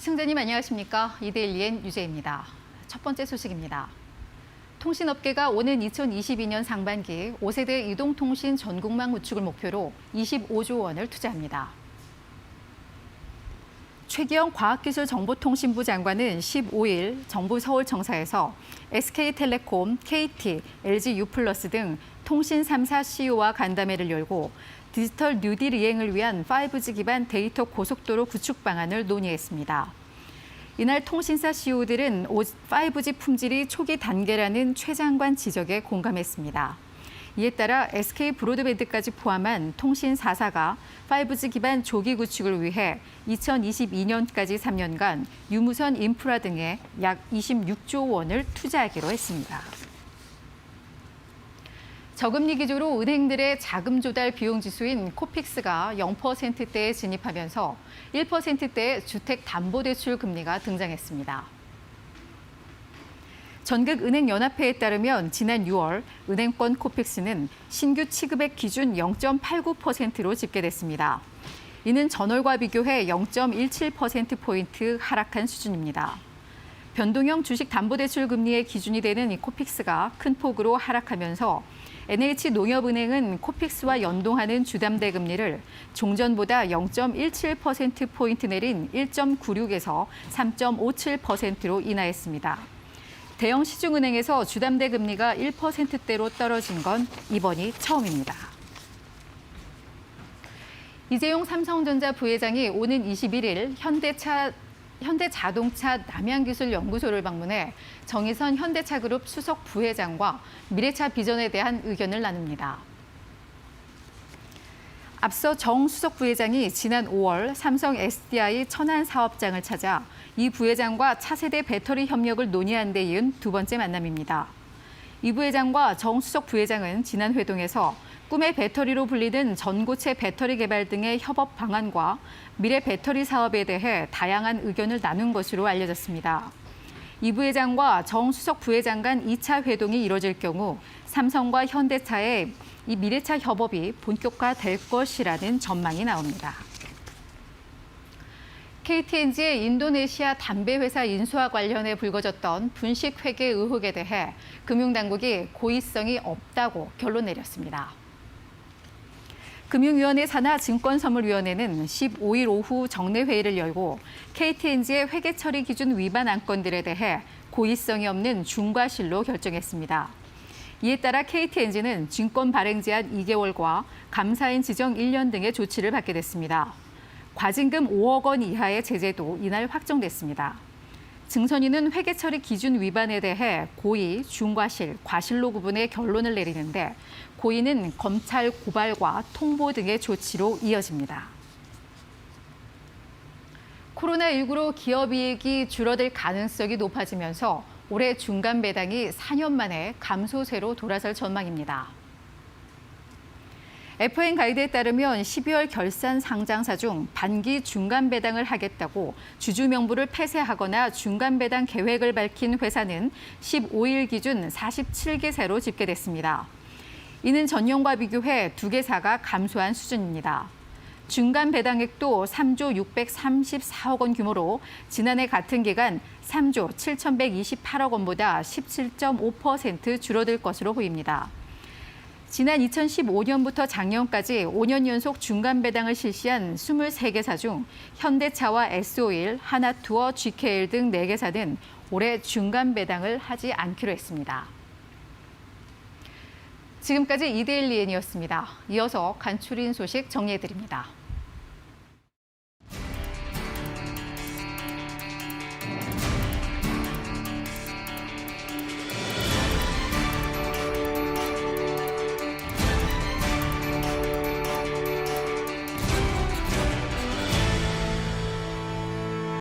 승자님 안녕하십니까? 이데일리엔 유재입니다. 첫 번째 소식입니다. 통신업계가 오는 2022년 상반기 5세대 이동통신 전국망 구축을 목표로 25조 원을 투자합니다. 최기영 과학기술정보통신부 장관은 15일 정부 서울청사에서 SK텔레콤, KT, LG유플러스 등 통신 3사 CEO와 간담회를 열고 디지털 뉴딜 이행을 위한 5G 기반 데이터 고속도로 구축 방안을 논의했습니다. 이날 통신사 CEO들은 5G 품질이 초기 단계라는 최 장관 지적에 공감했습니다. 이에 따라 SK 브로드밴드까지 포함한 통신 4사가 5G 기반 조기 구축을 위해 2022년까지 3년간 유무선 인프라 등에 약 26조 원을 투자하기로 했습니다. 저금리 기조로 은행들의 자금 조달 비용 지수인 코픽스가 0%대에 진입하면서 1%대의 주택담보대출 금리가 등장했습니다. 전국은행연합회에 따르면 지난 6월 은행권 코픽스는 신규 취급액 기준 0.89%로 집계됐습니다. 이는 전월과 비교해 0.17%포인트 하락한 수준입니다. 변동형 주식담보대출 금리의 기준이 되는 이 코픽스가 큰 폭으로 하락하면서 NH농협은행은 코픽스와 연동하는 주담대 금리를 종전보다 0.17%포인트 내린 1.96에서 3.57%로 인하했습니다. 대형 시중은행에서 주담대 금리가 1%대로 떨어진 건 이번이 처음입니다. 이재용 삼성전자 부회장이 오는 21일 현대자동차 남양기술연구소를 방문해 정의선 현대차그룹 수석 부회장과 미래차 비전에 대한 의견을 나눕니다. 앞서 정 수석 부회장이 지난 5월 삼성 SDI 천안 사업장을 찾아 이 부회장과 차세대 배터리 협력을 논의한 데 이은 두 번째 만남입니다. 이 부회장과 정 수석 부회장은 지난 회동에서 꿈의 배터리로 불리는 전고체 배터리 개발 등의 협업 방안과 미래 배터리 사업에 대해 다양한 의견을 나눈 것으로 알려졌습니다. 이 부회장과 정 수석 부회장 간 2차 회동이 이뤄질 경우 삼성과 현대차의 이 미래차 협업이 본격화될 것이라는 전망이 나옵니다. KTNG의 인도네시아 담배 회사 인수와 관련해 불거졌던 분식 회계 의혹에 대해 금융당국이 고의성이 없다고 결론 내렸습니다. 금융위원회 산하 증권선물위원회는 15일 오후 정례회의를 열고 KTNG의 회계 처리 기준 위반 안건들에 대해 고의성이 없는 중과실로 결정했습니다. 이에 따라 KTNG는 증권 발행 제한 2개월과 감사인 지정 1년 등의 조치를 받게 됐습니다. 과징금 5억 원 이하의 제재도 이날 확정됐습니다. 증선위는 회계 처리 기준 위반에 대해 고의, 중과실, 과실로 구분해 결론을 내리는데 고의는 검찰 고발과 통보 등의 조치로 이어집니다. 코로나19로 기업이익이 줄어들 가능성이 높아지면서 올해 중간 배당이 4년 만에 감소세로 돌아설 전망입니다. FN 가이드에 따르면 12월 결산 상장사 중 반기 중간 배당을 하겠다고 주주 명부를 폐쇄하거나 중간 배당 계획을 밝힌 회사는 15일 기준 47개사로 집계됐습니다. 이는 전년과 비교해 2개사가 감소한 수준입니다. 중간 배당액도 3조 634억 원 규모로 지난해 같은 기간 3조 7,128억 원보다 17.5% 줄어들 것으로 보입니다. 지난 2015년부터 작년까지 5년 연속 중간 배당을 실시한 23개사 중 현대차와 S-오일, 하나투어, GKL 등 4개사는 올해 중간 배당을 하지 않기로 했습니다. 지금까지 이데일리엔이었습니다. 이어서 간추린 소식 정리해드립니다.